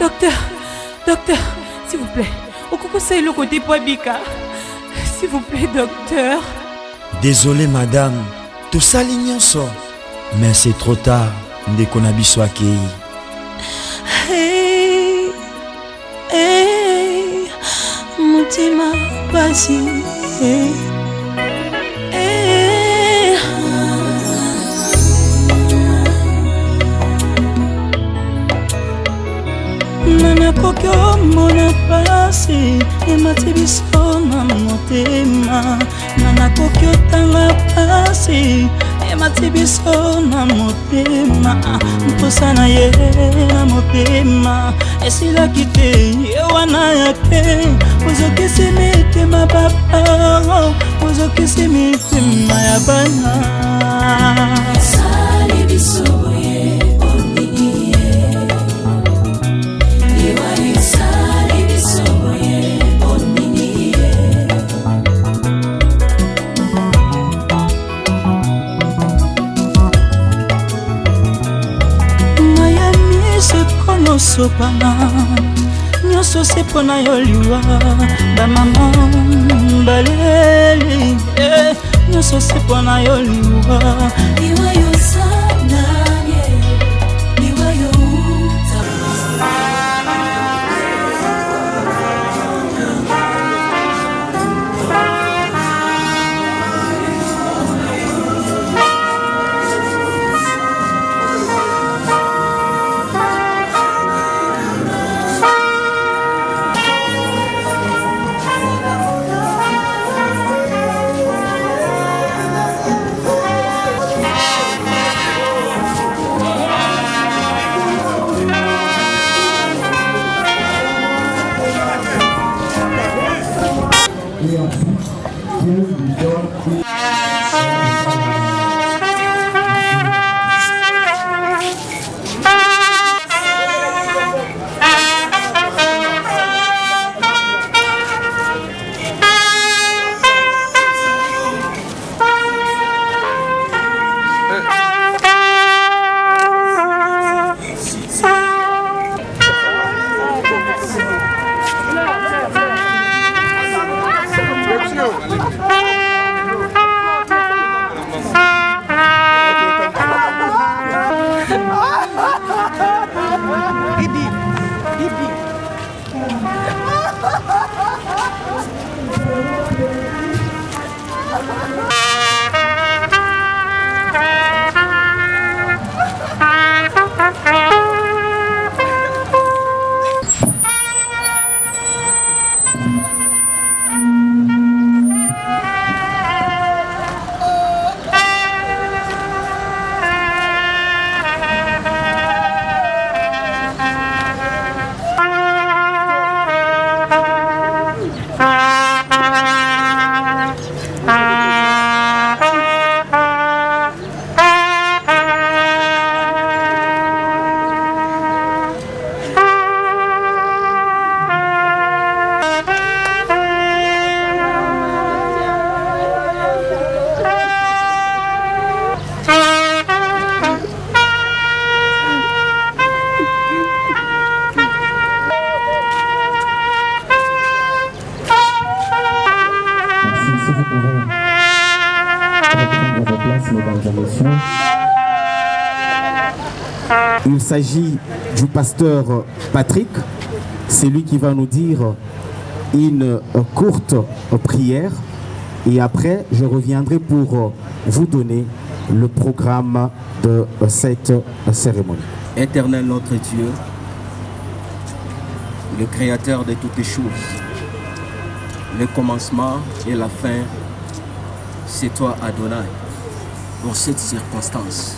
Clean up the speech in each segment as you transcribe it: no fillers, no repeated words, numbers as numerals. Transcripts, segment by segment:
Docteur, docteur, s'il vous plaît. Au conseil le côté Poibika. S'il vous plaît, docteur. Désolé, madame. Tout ça, l'ignorance. Mais c'est trop tard. Ndeko na biso akei. Hey, hey, mutima basi. Hey, hey. Nana kokyo mona pasi. Emati biso na motema. Nana kokyo tanga pasi. Emati biso na motema. Mposa na ye na motema. Esila kite ye wana yake. Ozokisi mitema papa. Ozokisi mitema ya bana. Sali biso ye oni ye. Iwari sali biso ye oni ye. Sopana nyoso sepona yoliwa ba mama baleli nyoso sepona yoliwa iwa yo sana iwa yo Il s'agit du pasteur Patrick. C'est lui qui va nous dire une courte prière. Et après, je reviendrai pour vous donner le programme de cette cérémonie. Éternel notre Dieu, le Créateur de toutes choses, le commencement et la fin, c'est toi Adonai, pour cette circonstance.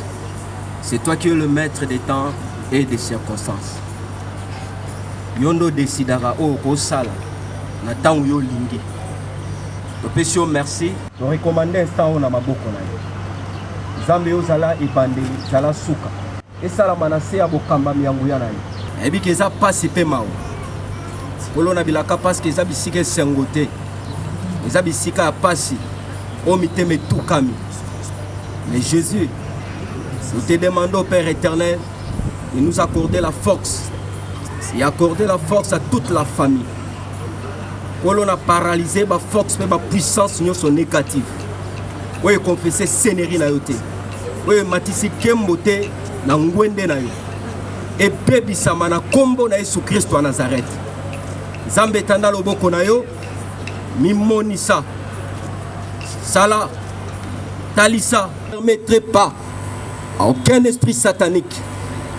C'est toi qui es le maître des temps et des circonstances. Yondo décidera au Rosala, Nathan yo lingi. Opesio merci. Je recommande instant on a maboko na yo. Zambe ozala ibande zala suka. Esala manase ya bokamba miyangu ya na yo. Ebi keza pasi pe mao. Kolona bilaka parce que eza bisika sengote. Eza bisika pasi. O miteme tukami. Mais Jésus, nous te demandons, Père éternel, de nous accorder la force et accorder la force à toute la famille. Quand on a paralysé la force, la puissance négative. Oui, confesser Sénéri na yote. Oui, matisi kembote na ngwende na yo. Et bébé samana kombo na Yesu Christ à Nazareth. Zambe tanda loboko na yo, mimonisa. Sala, talisa, ne permettrai pas à aucun esprit satanique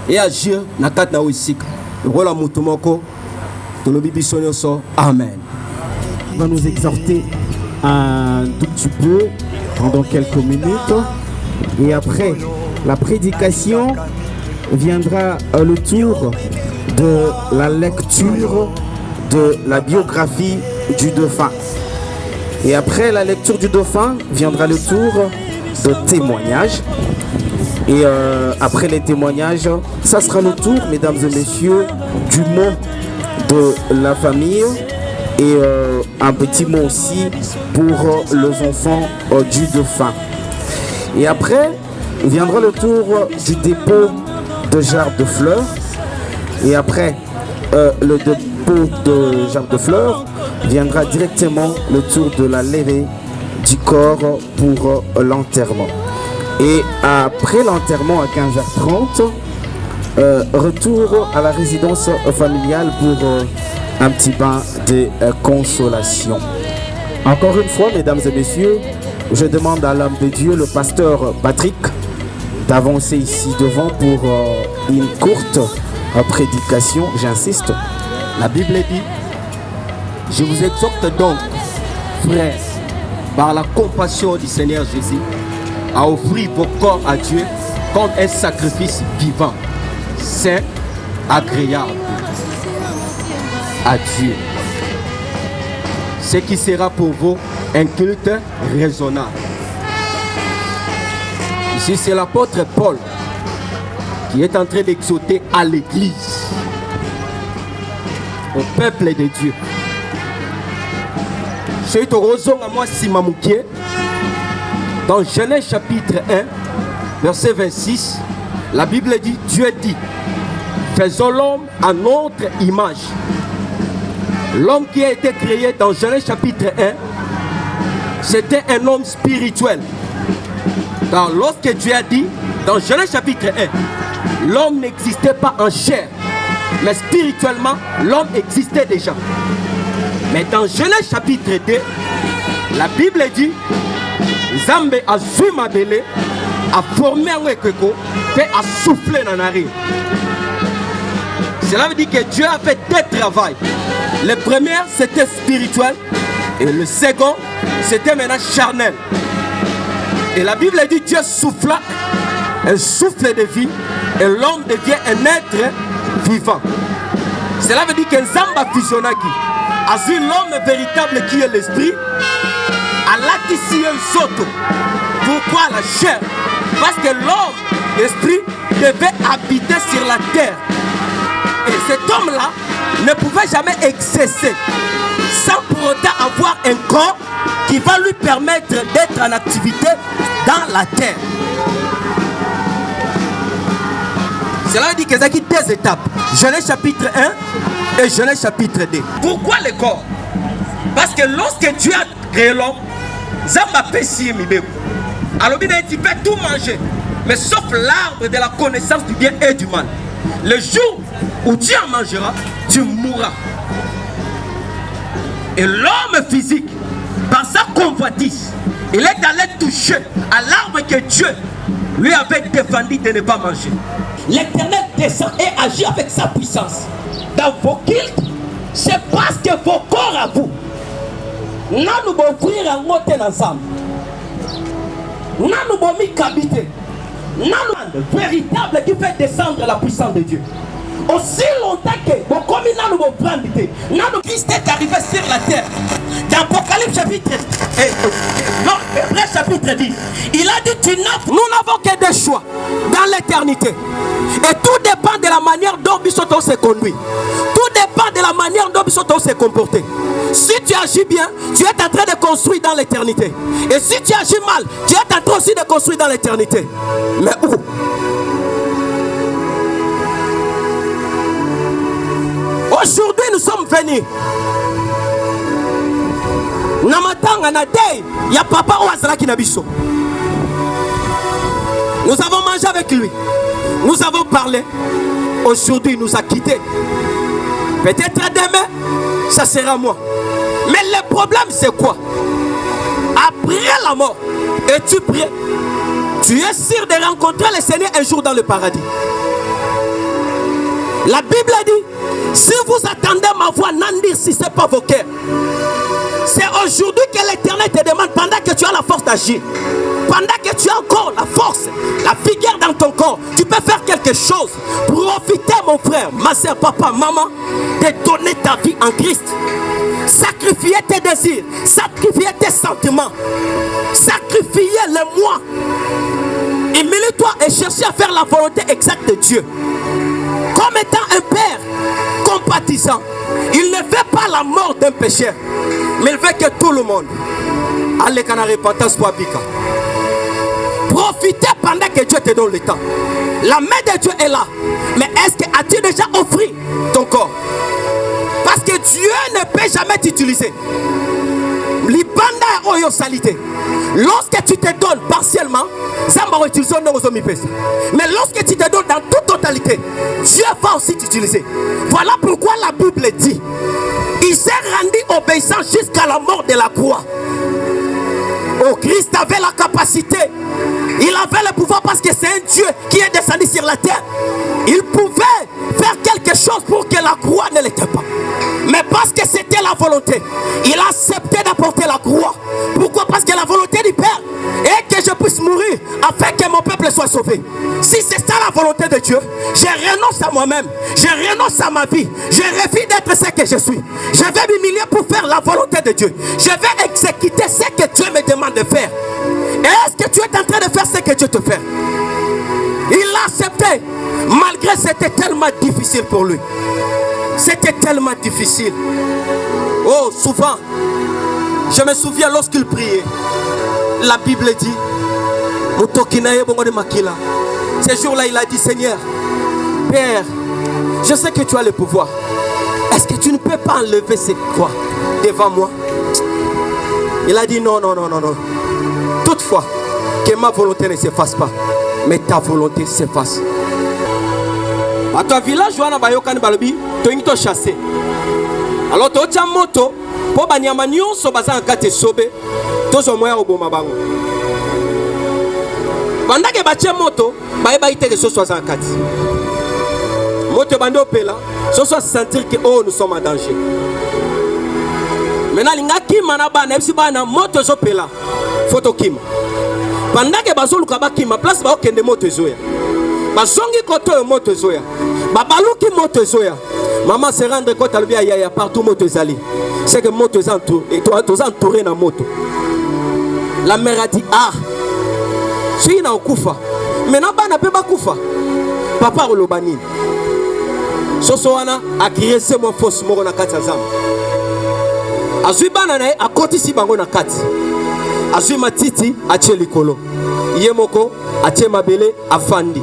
et agir na kat na wisika. Rola mutumoko, tolobi bisonyoso. Amen. Il va nous exhorter un tout petit peu pendant quelques minutes. Et après la prédication viendra le tour de la lecture de la biographie du dauphin. Et après la lecture du dauphin viendra le tour de témoignages. Et après les témoignages, ça sera le tour, mesdames et messieurs, du mot de la famille. Et un petit mot aussi pour les enfants du dauphin. Et après, viendra le tour du dépôt de gerbes de fleurs. Et après le dépôt de gerbes de fleurs, viendra directement le tour de la levée du corps pour l'enterrement. Et après l'enterrement à 15h30, retour à la résidence familiale pour un petit bain de consolation. Encore une fois, mesdames et messieurs, je demande à l'homme de Dieu, le pasteur Patrick, d'avancer ici devant pour une courte prédication. J'insiste. La Bible dit, je vous exhorte donc, frères, par la compassion du Seigneur Jésus, à offrir vos corps à Dieu comme un sacrifice vivant, saint, agréable à Dieu. Ce qui sera pour vous un culte raisonnable. Ici, c'est l'apôtre Paul qui est en train d'exhorter à l'Église, au peuple de Dieu. Dans Genèse chapitre 1, verset 26, la Bible dit, Dieu dit, faisons l'homme à notre image. L'homme qui a été créé dans Genèse chapitre 1, c'était un homme spirituel. Car lorsque Dieu a dit, dans Genèse chapitre 1, l'homme n'existait pas en chair, mais spirituellement, l'homme existait déjà. Mais dans Genèse chapitre 2, la Bible dit, Zambe a zumabele, a formé un wekeko, et a soufflé dans la narine. Cela veut dire que Dieu a fait deux travaux. Le premier, c'était spirituel. Et le second, c'était maintenant charnel. Et la Bible dit Dieu souffla un souffle de vie. Et l'homme devient un être vivant. Cela veut dire que Zamba Fishonaki a vu l'homme véritable qui est l'esprit. A latissé un soto. Pourquoi la chair? Parce que l'homme, l'esprit, devait habiter sur la terre. Et cet homme-là ne pouvait jamais excesser sans pour autant avoir un corps qui va lui permettre d'être en activité dans la terre. Cela veut dire qu'il y a deux étapes. Genèse chapitre 1 et Genèse chapitre 2. Pourquoi le corps? Parce que lorsque Dieu a créé l'homme, Zamba Pessi Mibeko. Alors tu peux tout manger, mais sauf l'arbre de la connaissance du bien et du mal. Le jour où tu en mangeras, tu mourras. Et l'homme physique, par sa convoitise, il est allé toucher à l'arbre que Dieu lui avait défendu de ne pas manger. L'Éternel descend et agit avec sa puissance. Dans vos cultes, c'est parce que vos corps à vous, nous allons ouvrir un mot ensemble. Nous allons habiter. Nous véritable qui fait descendre la puissance de Dieu. Aussi longtemps que Christ est arrivé sur la terre. Dans Apocalypse chapitre Hébreux chapitre 10, il a dit nous n'avons que des choix dans l'éternité. Et tout dépend de la manière dont Bissoto se conduit. Tout dépend de la manière dont Bissoto se comporte. Si tu agis bien, tu es en train de construire dans l'éternité. Et si tu agis mal, tu es en train aussi de construire dans l'éternité. Mais où? Aujourd'hui, nous sommes venus. Namatanga na day, il y a papa Ouazala qui n'a biso. Nous avons mangé avec lui. Nous avons parlé. Aujourd'hui, il nous a quittés. Peut-être demain, ça sera moi. Mais le problème, c'est quoi? Après la mort, es-tu prêt? Tu es sûr de rencontrer le Seigneur un jour dans le paradis. La Bible dit, si vous attendez ma voix, n'en dire si ce n'est pas vos cœurs. C'est aujourd'hui que l'Éternel te demande, pendant que tu as la force d'agir, pendant que tu as encore la force, la vigueur dans ton corps, tu peux faire quelque chose. Profitez, mon frère, ma soeur, papa, maman, de donner ta vie en Christ. Sacrifier tes désirs, sacrifier tes sentiments, sacrifier le moi. Humilie-toi et cherche à faire la volonté exacte de Dieu. Comme étant un père compatissant, il ne fait pas la mort d'un pécheur, mais il veut que tout le monde aille à la repentance pour Abika. Profitez pendant que Dieu te donne le temps. La main de Dieu est là. Mais est-ce que as-tu déjà offert ton corps? Parce que Dieu ne peut jamais t'utiliser. Lorsque tu te donnes partiellement, mais lorsque tu te donnes dans toute totalité, Dieu va aussi t'utiliser. Voilà pourquoi la Bible dit, il s'est rendu obéissant jusqu'à la mort de la croix. Oh, Christ avait la capacité, il avait le pouvoir parce que c'est un Dieu qui est descendu sur la terre. Il pouvait faire quelque chose pour que la croix ne l'était pas. Mais parce que c'était la volonté, il a accepté d'apporter la croix. Pourquoi? Parce que la volonté du Père est que je puisse mourir afin que mon peuple soit sauvé. Si c'est ça la volonté de Dieu, je renonce à moi-même, je renonce à ma vie, je refuse d'être ce que je suis. Je vais m'humilier pour faire la volonté de Dieu. Je vais exécuter ce que Dieu me demande de faire. Est-ce que tu es en train de faire ce que Dieu te fait? Il l'a accepté, malgré c'était tellement difficile pour lui. C'était tellement difficile. Oh, souvent, je me souviens lorsqu'il priait, la Bible dit, ce jour-là, il a dit, Seigneur, Père, je sais que tu as le pouvoir. Est-ce que tu ne peux pas enlever cette croix devant moi? Il a dit, non, non, non, non, non. Toutefois, que ma volonté ne s'efface pas, mais ta volonté s'efface. À ton village, on a bayokan balobi, to chassé. Alors to cha moto, po banyama nyonso baza nkate sobe, to zo moya oboma bango. Banda ke bache moto, baye ba ite ke so soit nkate. Moto bando pela, so soit sentir que oh nous sommes en danger. Maintenant linga kima na bana, epsi bana moto zo pela, photo kima. Banda ke bazo luka ba kima, place ba okende moto zoya. Bazongi koto moto zoya. Babaluki moto zoya. Maman se rendre compte à yaya partout moto zali. C'est que moto entouré et toi entouré na moto. La mère a dit ah. Si na okufa. Maintenant bana pe ba kufa. Papa rolobani. Sosoana a crié c'est mon fausse moro na kati azam. Azui bana na a koti si bango na kati. Azui matiti a chelikolo. Yemoko a mabele afandi.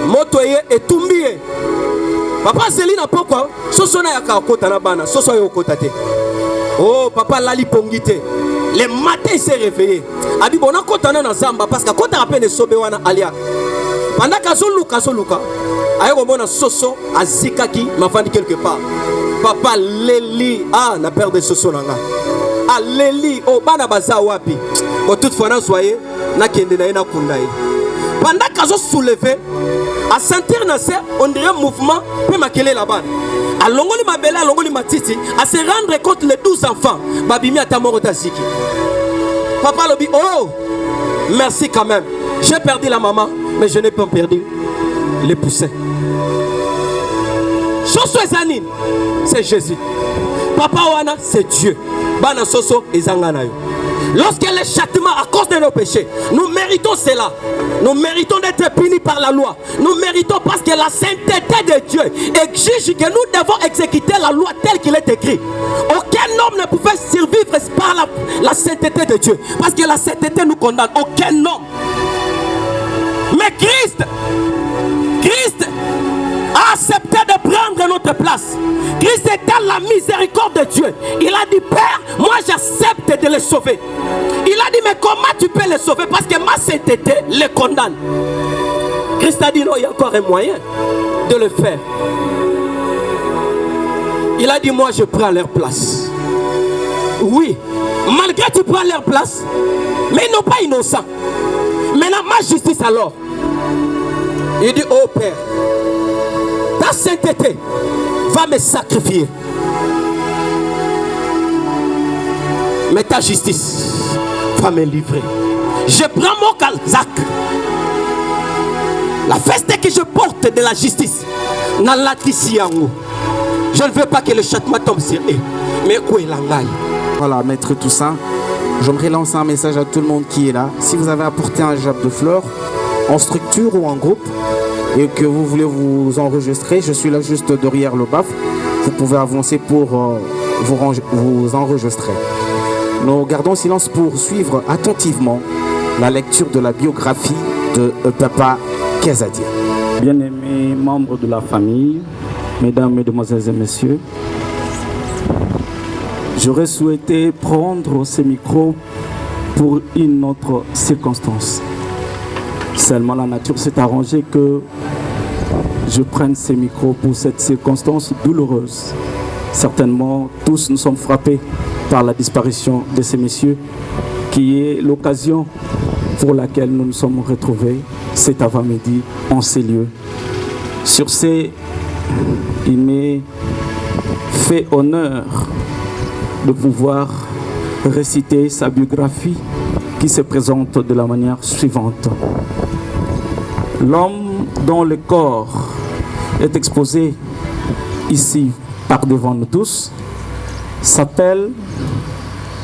Moto ye etumbiye. Papa Zelina pourquoi sosona ya kakota na bana soso yo kotate. Oh papa lali pongite. Le matin il s'est réveillé. Abi bona kota na zamba parce que kota rapene sobe wana alia. Pendant kazoluka ayo mona soso azikaki mafandi quelque part. Papa leli ah na père de soso nanga. Ah leli oh bana baza wapi. Bon toutefois na soyez na kende na ina kundai. Pendant qu'elle se soulevait, à sentir on dirait un mouvement, puis maquiller là-bas. À l'ongoli ma belle, à l'ongoli ma titi, à se rendre compte les 12 enfants. Babimi à ta mort taziki. Papa le dit, oh, merci quand même. J'ai perdu la maman, mais je n'ai pas perdu les poussins. Soso Zanine, c'est Jésus. Papa Wana, c'est Dieu. Bana Soso et Zanganayo. Lorsque le châtiment à cause de nos péchés, nous méritons cela. Nous méritons d'être punis par la loi. Nous méritons parce que la sainteté de Dieu exige que nous devons exécuter la loi telle qu'il est écrit. Aucun homme ne pouvait survivre par la sainteté de Dieu. Parce que la sainteté nous condamne. Aucun homme. Mais Christ a accepté de prendre notre notre place. Christ était la miséricorde de Dieu. Il a dit, Père, moi j'accepte de les sauver. Il a dit, mais comment tu peux les sauver? Parce que ma sainteté les condamne. Christ a dit, non, il y a encore un moyen de le faire. Il a dit, moi je prends leur place. Oui, malgré tu prends leur place, mais ils n'ont pas innocents. Maintenant, ma justice alors. Il dit, oh Père, ta sainteté va me sacrifier. Mais ta justice va me livrer. Je prends mon calzac. La feste que je porte de la justice, je ne veux pas que le châtiment tombe sur eux. Mais où est l'angaï? Voilà, Maître Toussaint, j'aimerais lancer un message à tout le monde qui est là. Si vous avez apporté un jab de fleurs, en structure ou en groupe, et que vous voulez vous enregistrer, je suis là juste derrière le BAF. Vous pouvez avancer pour vous enregistrer. Nous gardons silence pour suivre attentivement la lecture de la biographie de Papa Kazadi. Bien-aimés membres de la famille, mesdames, mesdemoiselles et messieurs, j'aurais souhaité prendre ce micro pour une autre circonstance. Seulement la nature s'est arrangée que je prenne ces micros pour cette circonstance douloureuse. Certainement, tous nous sommes frappés par la disparition de ces messieurs, qui est l'occasion pour laquelle nous nous sommes retrouvés cet avant-midi en ces lieux. Sur ce, il m'est fait honneur de pouvoir réciter sa biographie qui se présente de la manière suivante. L'homme dont le corps est exposé ici par devant nous tous s'appelle,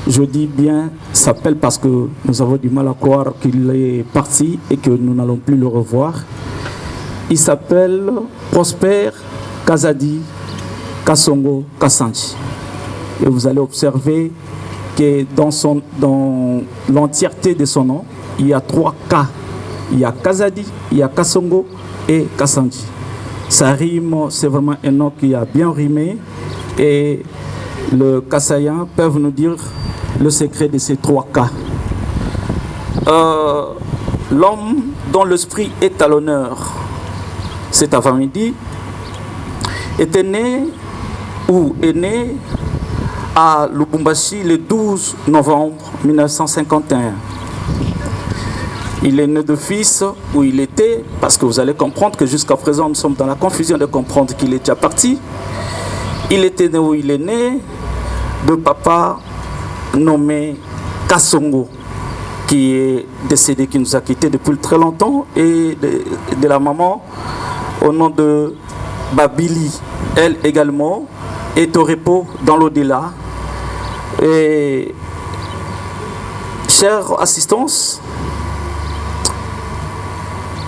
je dis bien s'appelle parce que nous avons du mal à croire qu'il est parti et que nous n'allons plus le revoir. Il s'appelle Prosper Kazadi Kasongo Kassanji. Et vous allez observer que dans l'entièreté de son nom, il y a 3 K. Il y a Kazadi, il y a Kasongo et Kassanji. Ça rime, c'est vraiment un nom qui a bien rimé. Et le Kassaïen peuvent nous dire le secret de ces 3 K. L'homme dont l'esprit est à l'honneur cet avant-midi est né à Lubumbashi le 12 novembre 1951. Il est né de fils où il était, parce que vous allez comprendre que jusqu'à présent nous sommes dans la confusion de comprendre qu'il est déjà parti. Il était né où il est né de papa nommé Kasongo, qui est décédé, qui nous a quittés depuis très longtemps, et de la maman au nom de Babili, elle également est au repos dans l'au-delà. Et chère assistance,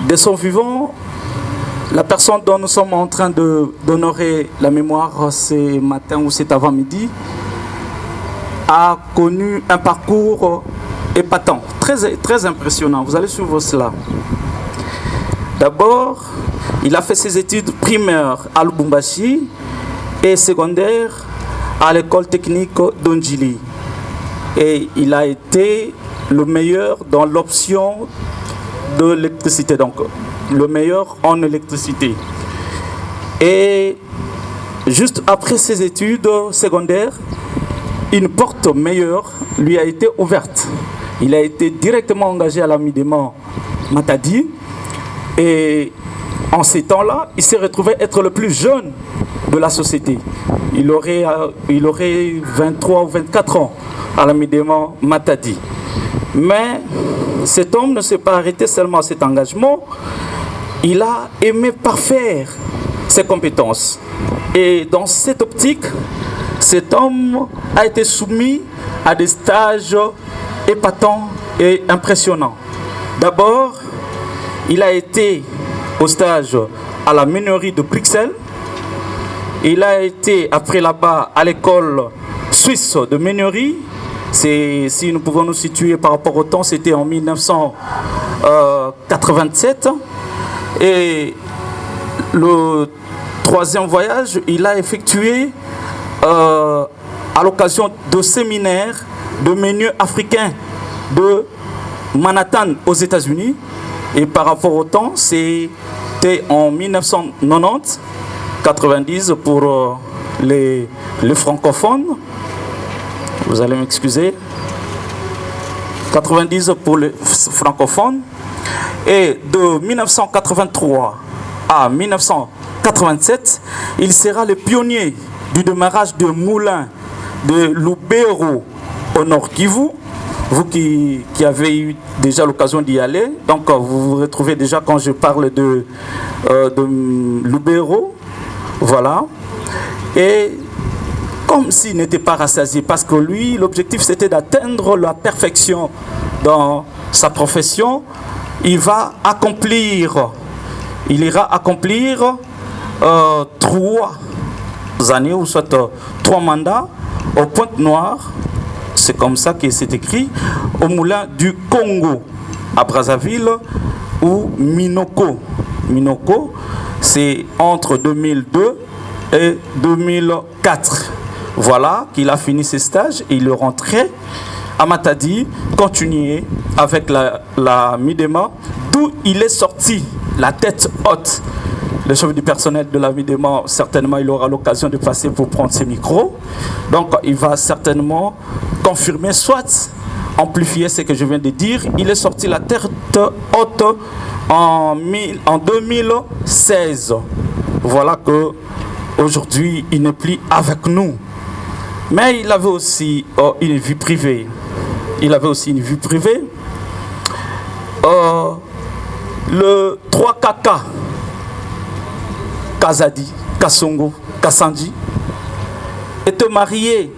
de son vivant, la personne dont nous sommes en train d'honorer la mémoire ce matin ou cet avant-midi a connu un parcours épatant, très impressionnant. Vous allez suivre cela. D'abord, il a fait ses études primaires à Lubumbashi et secondaires à l'école technique d'Ondjili. Et il a été le meilleur dans l'option de l'électricité, donc le meilleur en électricité. Et juste après ses études secondaires, une porte meilleure lui a été ouverte. Il a été directement engagé à l'Amidement Matadi, et en ces temps-là, il s'est retrouvé être le plus jeune de la société. Il aurait 23 ou 24 ans à l'Amidement Matadi. Mais cet homme ne s'est pas arrêté seulement à cet engagement. Il a aimé parfaire ses compétences. Et dans cette optique, cet homme a été soumis à des stages épatants et impressionnants. D'abord, il a été au stage à la meinerie de Bruxelles. Il a été après là-bas à l'école suisse de meinerie. Si nous pouvons nous situer par rapport au temps, c'était en 1987. Et troisième voyage, il a effectué à l'occasion de séminaires de menus africains de Manhattan aux États-Unis. Et par rapport au temps, c'était en 1990, 90 pour les francophones. Vous allez m'excuser. 90 pour les francophones. Et de 1983 à 1987, il sera le pionnier du démarrage de moulins de Lubero au Nord Kivu. Vous qui avez eu déjà l'occasion d'y aller, donc vous vous retrouvez déjà quand je parle de Lubero. Voilà. Et comme s'il n'était pas rassasié, parce que lui, l'objectif c'était d'atteindre la perfection dans sa profession, il ira accomplir 3 années, ou soit 3 mandats au Pointe-Noire, c'est comme ça que c'est écrit, au moulin du Congo, à Brazzaville, ou Minoko. Minoko, c'est entre 2002 et 2004. Voilà qu'il a fini ses stages et il est rentré à Matadi, continuer avec la Midema, d'où il est sorti, la tête haute. Le chef du personnel de la Midema, certainement, il aura l'occasion de passer pour prendre ses micros. Donc, il va certainement confirmer, soit amplifier ce que je viens de dire. Il est sorti la tête haute en 2016. Voilà que aujourd'hui, il n'est plus avec nous. Mais il avait aussi une vie privée. Le 3 Kaka, Kazadi, Kassongo, Kassandi, était marié,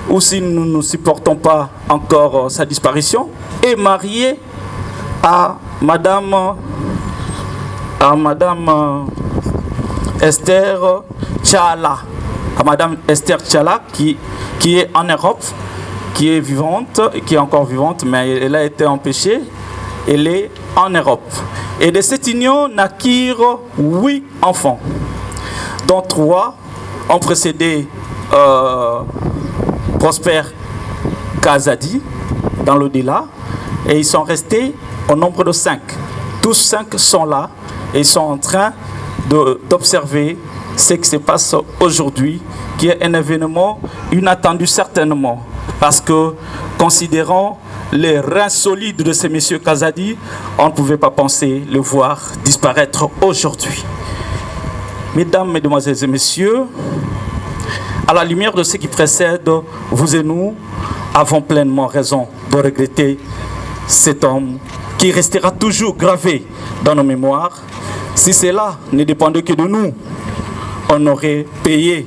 ou si nous ne supportons pas encore sa disparition, est marié à Madame Esther Tchala, à Madame Esther Tchala, qui est en Europe, qui est vivante, qui est encore vivante, mais elle a été empêchée. Elle est en Europe. Et de cette union naquirent 8 enfants, dont 3 ont précédé Prosper Kazadi dans l'au-delà, et ils sont restés au nombre de 5. Tous 5 sont là et ils sont en train d'observer ce qui se passe aujourd'hui, qui est un événement inattendu certainement, parce que considérant les reins solides de ces messieurs Kazadi, on ne pouvait pas penser le voir disparaître aujourd'hui. Mesdames, Mesdemoiselles et Messieurs, à la lumière de ce qui précède, vous et nous avons pleinement raison de regretter cet homme qui restera toujours gravé dans nos mémoires. Si cela ne dépendait que de nous, on aurait payé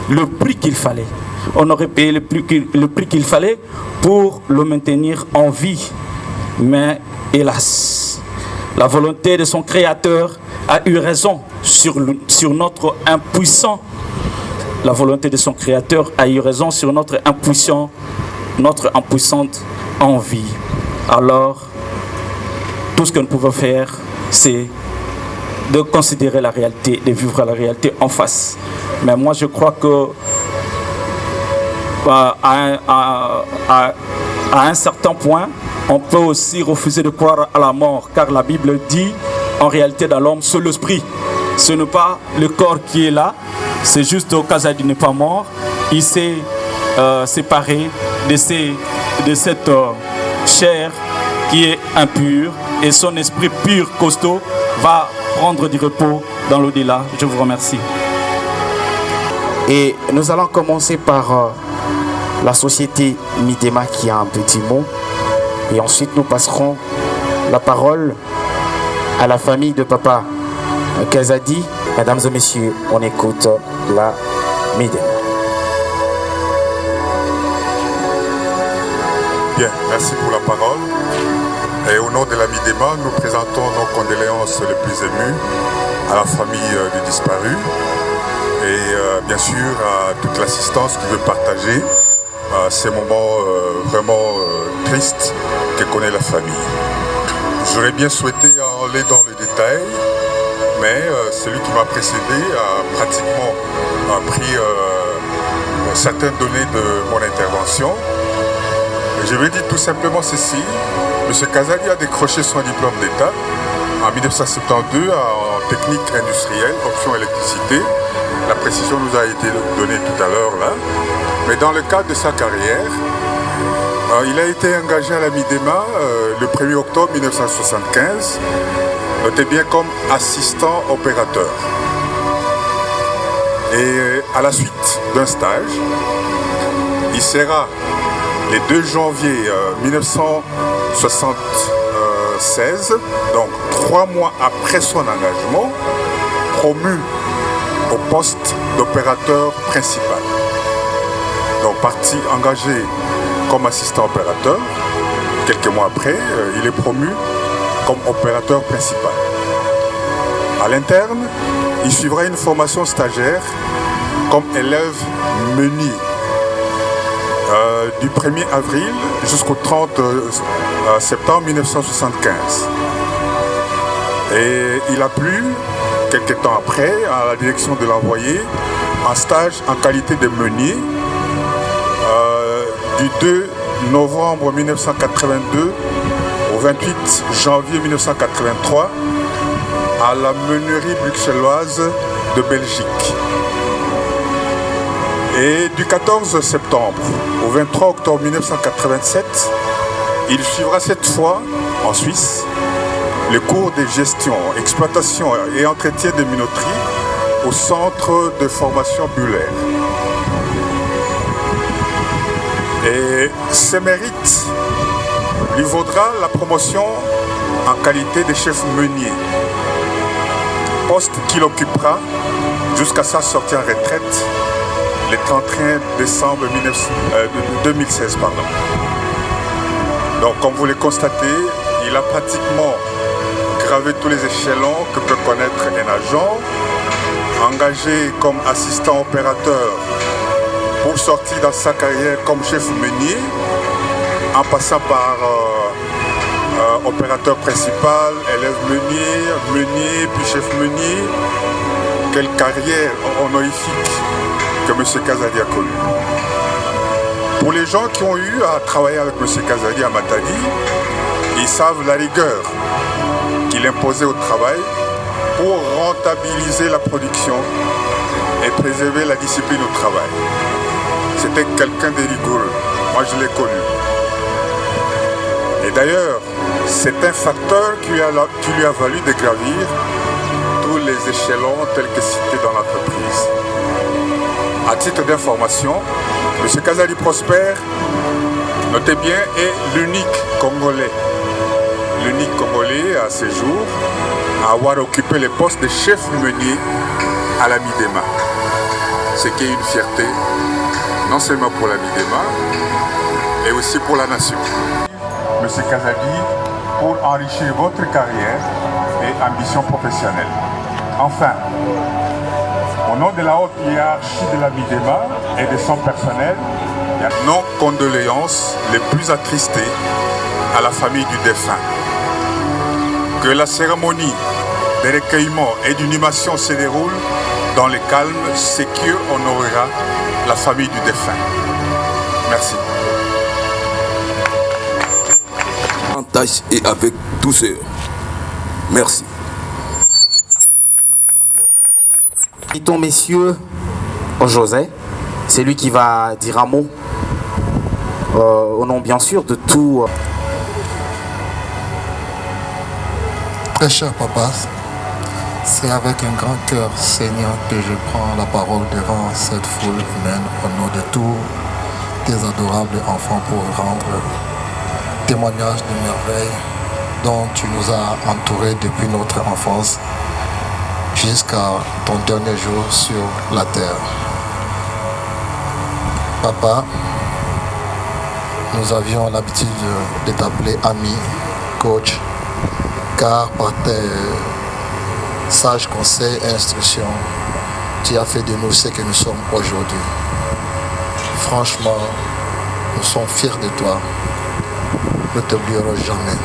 le prix qu'il fallait. On aurait payé le prix qu'il fallait pour le maintenir en vie. Mais hélas, la volonté de son Créateur a eu raison sur notre impuissant. La volonté de son Créateur a eu raison sur notre impuissante envie. Alors, tout ce que nous pouvons faire, c'est de considérer la réalité, de vivre la réalité en face. Mais moi, je crois que à un certain point, on peut aussi refuser de croire à la mort, car la Bible dit, en réalité, dans l'homme, c'est l'esprit. Ce n'est pas le corps qui est là, c'est juste au cas où il n'est pas mort. Il s'est séparé de cette chair qui est impure, et son esprit pur, costaud, va prendre du repos dans l'au-delà. Je vous remercie. Et nous allons commencer par la société Midema qui a un petit mot. Et ensuite nous passerons la parole à la famille de papa Kazadi. Mesdames et messieurs, on écoute la Midema. Bien, merci pour la parole. Et au nom de la Midema, nous présentons nos condoléances les plus émues à la famille du disparu et bien sûr à toute l'assistance qui veut partager ces moments vraiment tristes que connaît la famille. J'aurais bien souhaité aller dans le détail, mais celui qui m'a précédé a pratiquement pris certaines données de mon intervention. Je vais dire tout simplement ceci. M. Kazadi a décroché son diplôme d'État en 1972 en technique industrielle, option électricité. La précision nous a été donnée tout à l'heure là. Mais dans le cadre de sa carrière, il a été engagé à la Midema le 1er octobre 1975, notez bien comme assistant opérateur. Et à la suite d'un stage, il sera le 2 janvier 1976, donc 3 mois après son engagement, promu au poste d'opérateur principal. Donc parti engagé comme assistant opérateur. Quelques mois après, il est promu comme opérateur principal. À l'interne, il suivra une formation stagiaire comme élève meunier du 1er avril jusqu'au 30 septembre 1975. Et il a plu, quelques temps après, à la direction de l'envoyé en stage en qualité de meunier du 2 novembre 1982 au 28 janvier 1983 à la meunerie bruxelloise de Belgique. Et du 14 septembre au 23 octobre 1987, il suivra cette fois en Suisse le cours de gestion, exploitation et entretien de minoterie au centre de formation Buller. Et ce mérite lui vaudra la promotion en qualité de chef meunier, poste qu'il occupera jusqu'à sa sortie en retraite le 31 décembre 2016. Donc comme vous le constatez, il a pratiquement gravé tous les échelons que peut connaître un agent, engagé comme assistant opérateur pour sortir dans sa carrière comme chef meunier, en passant par opérateur principal, élève meunier, puis chef meunier. Quelle carrière honorifique que M. Kazadi a connue. Pour les gens qui ont eu à travailler avec M. Kazadi à Matadi, ils savent la rigueur qu'il imposait au travail pour rentabiliser la production et préserver la discipline au travail. C'était quelqu'un de rigoureux. Moi, je l'ai connu. Et d'ailleurs, c'est un facteur qui lui a valu de gravir tous les échelons tels que cités dans l'entreprise. À titre d'information, M. Kazadi Prosper, notez bien, est l'unique Congolais à ce jour à avoir occupé le poste de chef meunier à la Midema. Ce qui est une fierté, non seulement pour la Midema, mais aussi pour la nation. M. Kazadi, pour enrichir votre carrière et ambition professionnelle. Enfin, au nom de la haute hiérarchie de la Midema et de son personnel, nos condoléances les plus attristées à la famille du défunt. Que la cérémonie de recueillement et d'inhumation se déroule dans le calme, ce qui honorera la famille du défunt. Merci. En tâche et avec douceur. Merci. Invitons messieurs José, c'est lui qui va dire un mot au nom bien sûr de tout. Très cher papa, c'est avec un grand cœur saignant que je prends la parole devant cette foule humaine au nom de tous tes adorables enfants pour rendre témoignage de merveilles dont tu nous as entourés depuis notre enfance jusqu'à ton dernier jour sur la terre. Papa, nous avions l'habitude de t'appeler ami, coach, car par tes sages conseils et instructions, tu as fait de nous ce que nous sommes aujourd'hui. Franchement, nous sommes fiers de toi. Nous ne t'oublierons jamais.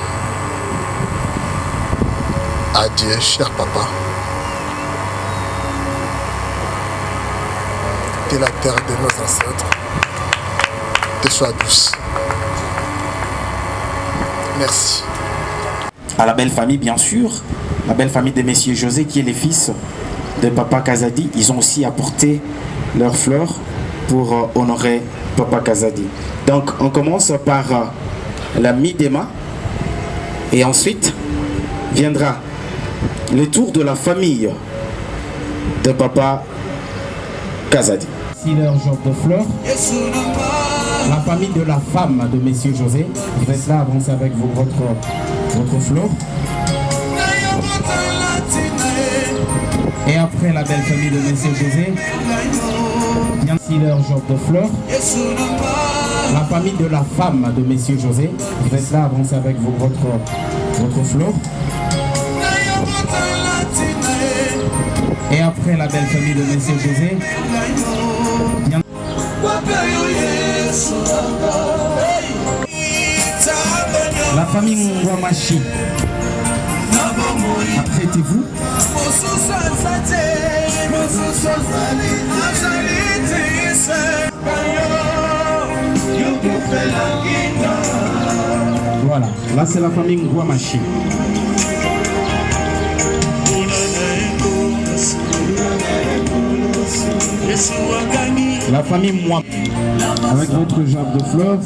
Adieu, cher papa. que la terre de nos ancêtres te soit douce. Merci. À la belle famille, bien sûr, la belle famille de Messieurs José, qui est les fils de Papa Kazadi, ils ont aussi apporté leurs fleurs pour honorer Papa Kazadi. Donc, on commence par la Midema, et ensuite viendra le tour de la famille de Papa Kazadi. Si leur genre de fleurs, la famille de la femme de Monsieur José, vous êtes là, avancez avec votre fleur. Et après la belle famille de Monsieur José, bien si leur genre de fleurs, la famille de la femme de Monsieur José, vous êtes là, avancez avec votre fleur. Et après la belle famille de Monsieur José, bien... La famille Mwamachi, apprêtez-vous. Voilà, là c'est la famille Mwamachi. La famille moi avec votre gerbe de fleurs.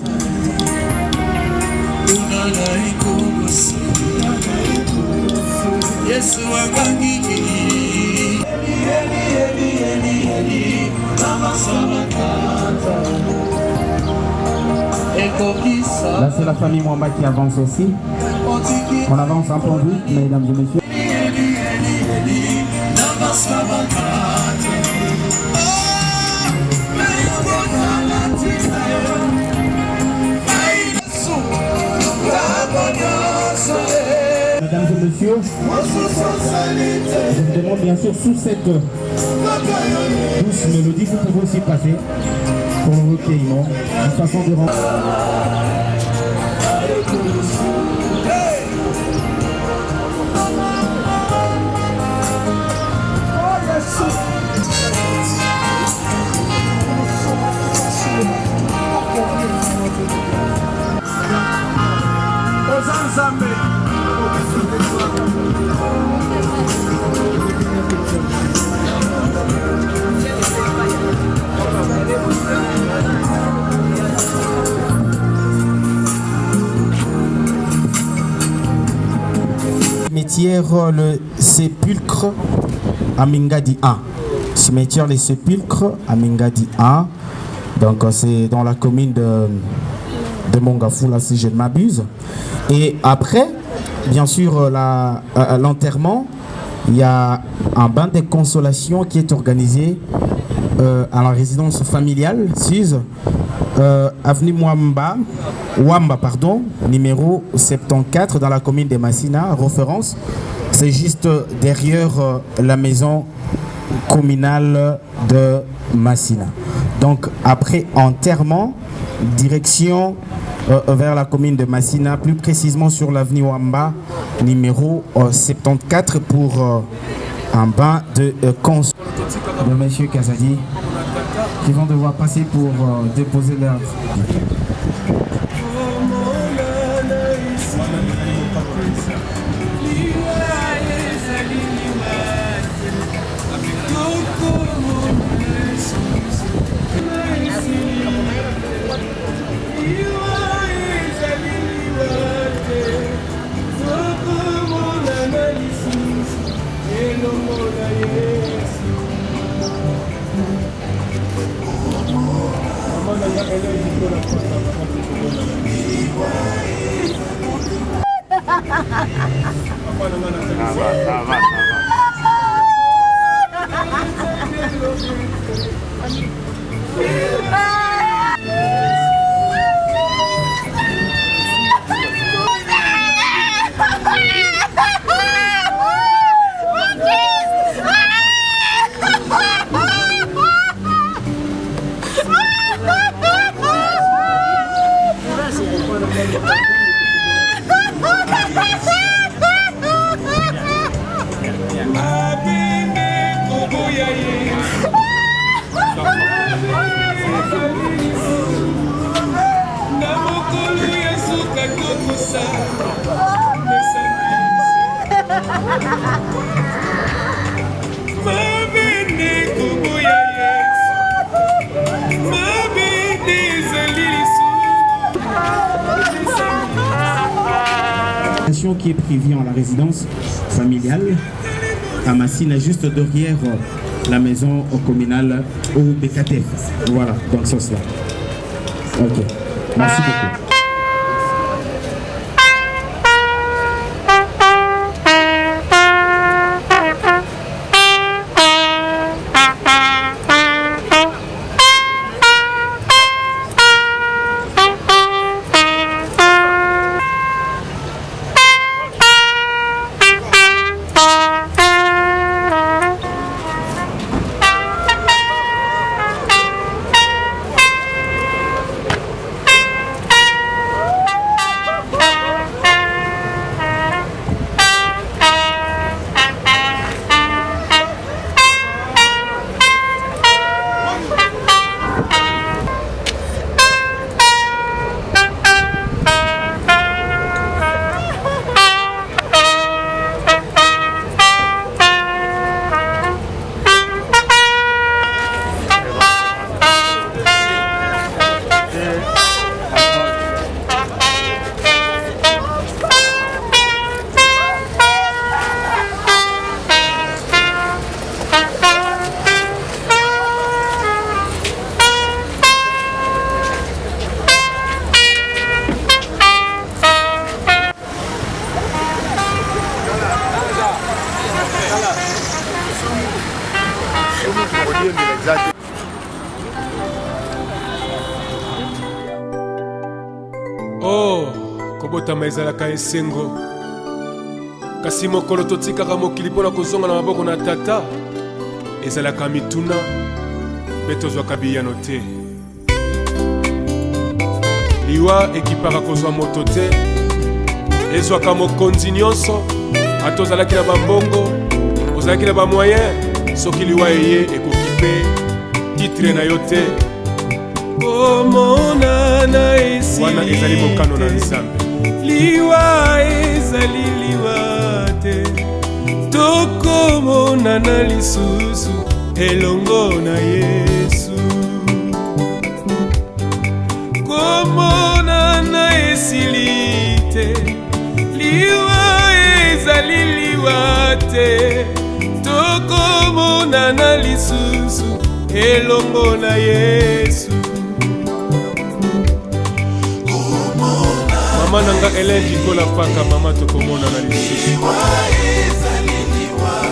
Là c'est la famille Mwamba qui avance aussi. On avance un peu vite, mesdames et messieurs. Mesdames et messieurs, je vous demande bien sûr sous cette douce mélodie, vous pouvez aussi passer pour le recueillement, une façon de rendre. Cimetière le Sépulcre à Mingadi 1. Cimetière les Sépulcres à Mingadi 1. Donc c'est dans la commune de Mongafou, là si je ne m'abuse. Et après, bien sûr, l'enterrement, il y a un bain de consolation qui est organisé à la résidence familiale, Suze, avenue Wamba, pardon, numéro 74 dans la commune de Massina, référence. C'est juste derrière la maison communale de Massina. Donc après enterrement, direction vers la commune de Massina, plus précisément sur l'avenue Wamba, numéro 74 pour un bain de consolation de M. Kazadi qui vont devoir passer pour déposer leur... Abine, Qui est prévue à la résidence familiale à Massina, juste derrière la maison communale au BKTF. Voilà, dans ce sens-là. Ok, merci beaucoup. Oh, kobotama ezalaka esengo kasi mokolo totikaka mokili mpona kozonga na maboko na tata ezalaka mituna mpe tozwaka biyano te liwa ekipaka kozwa moto te ezwaka mokonzi nyonso ata ozalaki na bambongo ozalaki na bamoyen soki liwa eye ekoki mpe titre na yo te komonana esi wana ezali mokano na nzambe liwa ezali liwa te tokomonana lisusu elongo na Yesu komonana esili te liwa ezali liwa te tokomonana lisusu elongo na Yesu mama nanga elengi kola paka mama tokomona na lisusu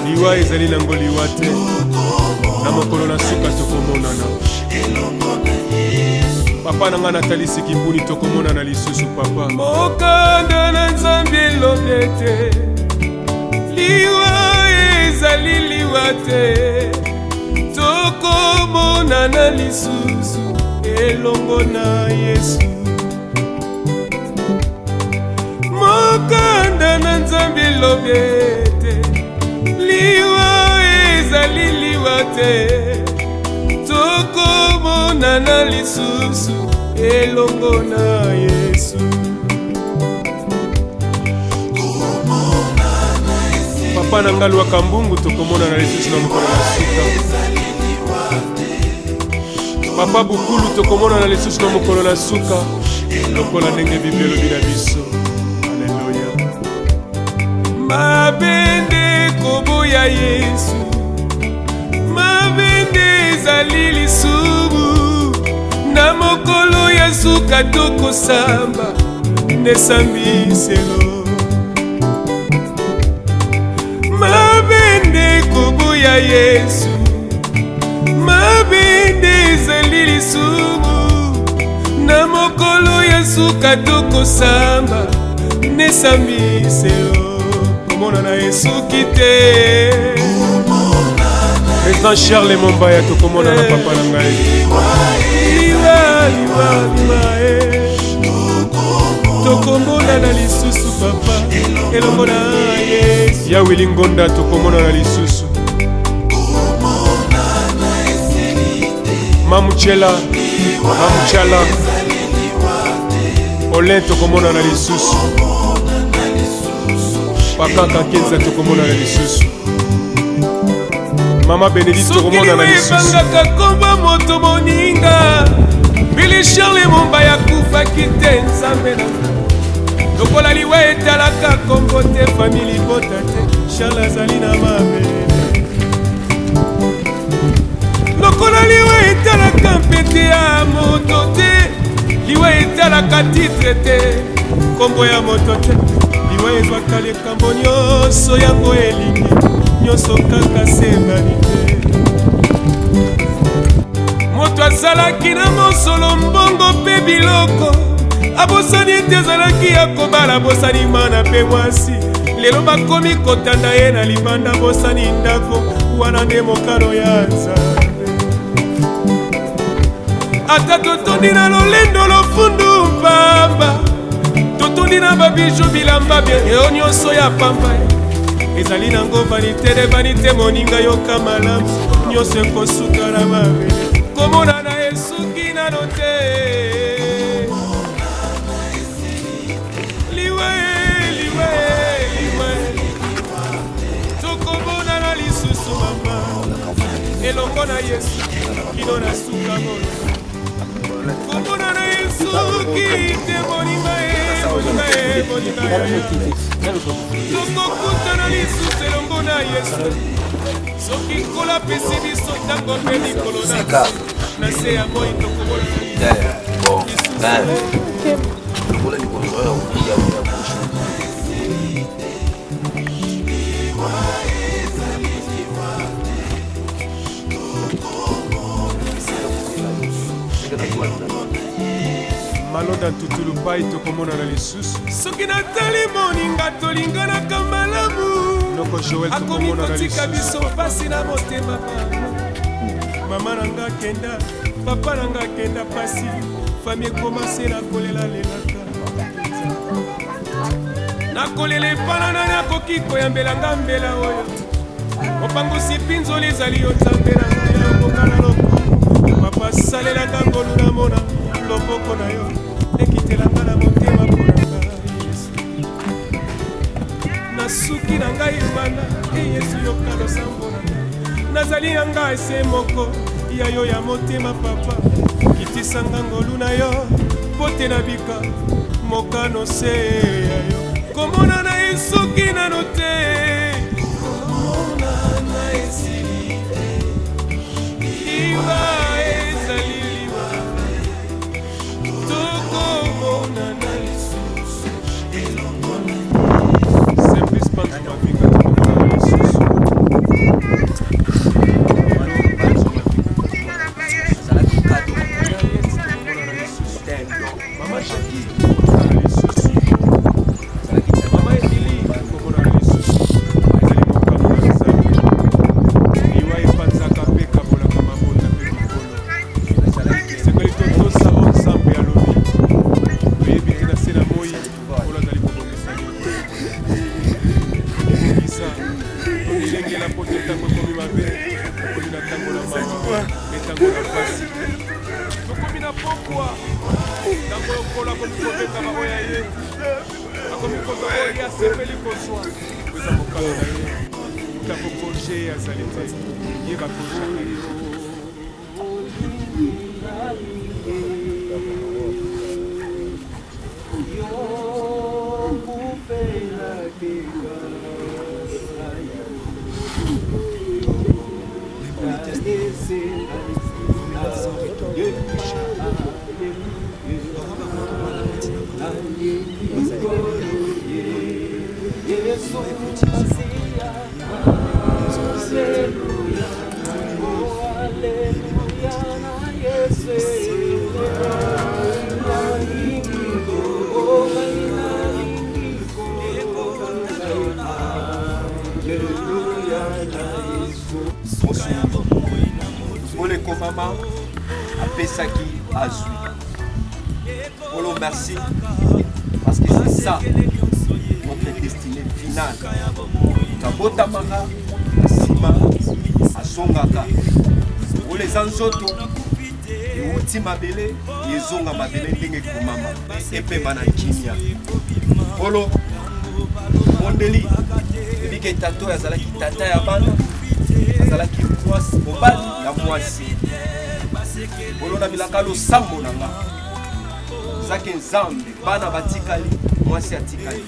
liwa ezali nango liwa te na mokolo na suka tokomonana papa nanga natalisi kimpuni tokomona na lisusu papa mokanda na nzambe elobi te liwa ezali liwa te tokomonana lisusu elongo na Yesu mokanda na nzambe elobi te liwa ezali liwa te tokomonana lisusu elongo na Yesu papa na nga lwaka mbungu tokomonana lisusu na mokolo na suka papa bukulu tokomonana lisusu na mokolo na suka lokola ndenge Biblia elobi na biso mabende koboya Yesu mabende ezali lisumu na mokolo ya suka tokosamba nesambiselo mabende koboya Yesu mabende ezali lisumu na mokolo ya suka tokosamba nesambiselo komona na Yesu kite Président Charles Mombaya tokomona na papa na ngai tokomona na lisusu papa elongo na Yesu ya Willy Ngonda tokomona na lisusu Mamuchela Olin tokomona na lisusu Pakaka Kenza tokomona na lisusu Mama Benedicte tokomona na lisusu Sokili komba moto moninga Billy Charles Momba ya kufa kite nzambe na lokola liwa etalaka kombo te famili bota te Charles azali na mabele lokola liwa etalaka mpete ya moto te liwa etalaka titre te kombo ya moto te liwa ezwaka likambo nyonso yango elingi nyonso kaka sebani te moto azalaki na mosolo mbongo mpe biloko abosani ete azalaki ya kobala bosani mana mpe mwasi lelo bakomi kotanda ye na libanda bosani ndako wana nde mokano ya nzambe ata totondi na lolendo lofundu pamba totondi na babiju bilamba bien eo nyonso ya pamba ezali nango vanite de vanite moninga yoka malamu nyonso ekosuka na mabele komona na esuki nano te liwe tokomona na lisusu mama elongo na yesu kino na suka mono komona na esuki te moninga tokokutana lisusu elongo na yesu soki kola pesi biso ntango mpe likolo na se ya moi tokomona maloda ntutulupai tokomona na lisusu soki natali moninga tolinganaka malamu akomi kotika biso mpasi na motema mama nanga kenda papa nanga kenda pasi fami ekomase na kolela lelaka nakolela epana nani akoki koyambelanga mbela oyo mopangusi mpinzoli ezali yo nzambe na ngai yokoka na loko papa salelanga ngolu namona loboko na yo ekitelanga na motema mpona ngai yesu nasuki na ngai mana yesu yoka losambo na ngai nazali na ngai se moko ya yo ya motema papa kitisanga ngolu na yo po te nabika mokano se ya yo komona na esoki nano te komona na esili liwa ezali liwa tokomona na lisusu elongo simplice panzo mavika tokomona na lisusu mama Jackie Moleko mama apesaki azwi. Polo merci parce que c'est ça notre destinée finale. Tabota manga asima asongaka. Pour les anzoto eti mabele ezonga mabele ndenge komama epema na kimia olo mondeli ebike tato azalaki tata ya bana azalaki mwasi mobali na mwasi olo na bilaka losambo na nga zake nzambe bana batikali mwasi atikali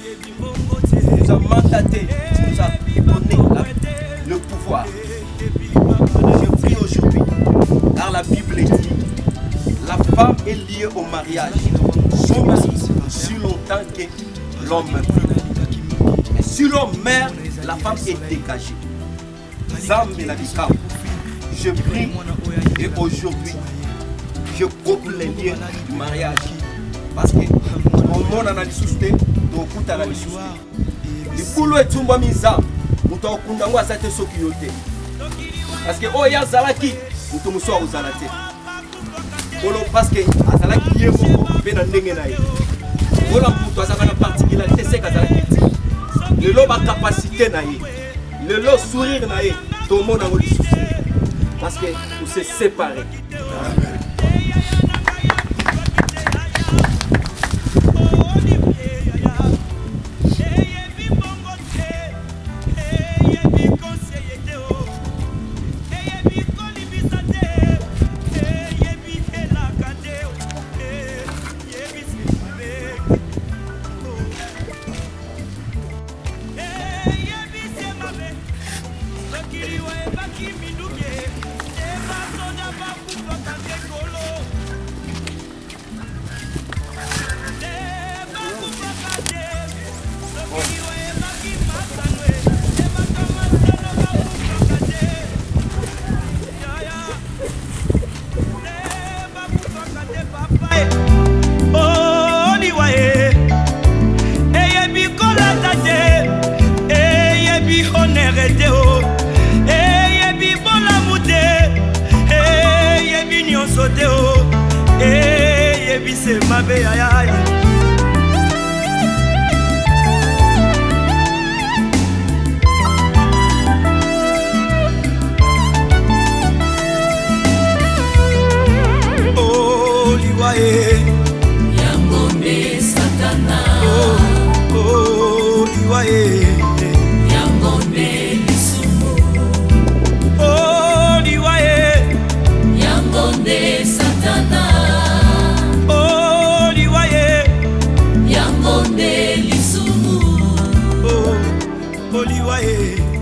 nous a mandaté, nous a donné le pouvoir. Je prie aujourd'hui, car la Bible dit, la femme est liée au mariage, son mari, si longtemps que l'homme meurt. Mais si l'homme meurt, la femme est dégagée. Zambe la bikam. Je prie et aujourd'hui, je coupe les liens du mariage. Parce que au monde en a susté, au coup en a susté. Likulu etumba miza muto okunda ngwa zate soki yote parce que oya zalaki muto muso uzalate bolo parce que azalaki yemo pe na ndenge na ye bola muto azaka na particularité c'est kazalaki lelo ba capacité na ye lelo sourire na ye to mona ngoli souci parce que on s'est séparés. Yangombe Satana, oh liwaye. Yangombe lisumu, oh liwaye. Yangombe Satana, oh liwaye. Yangombe lisumu, oh liwaye.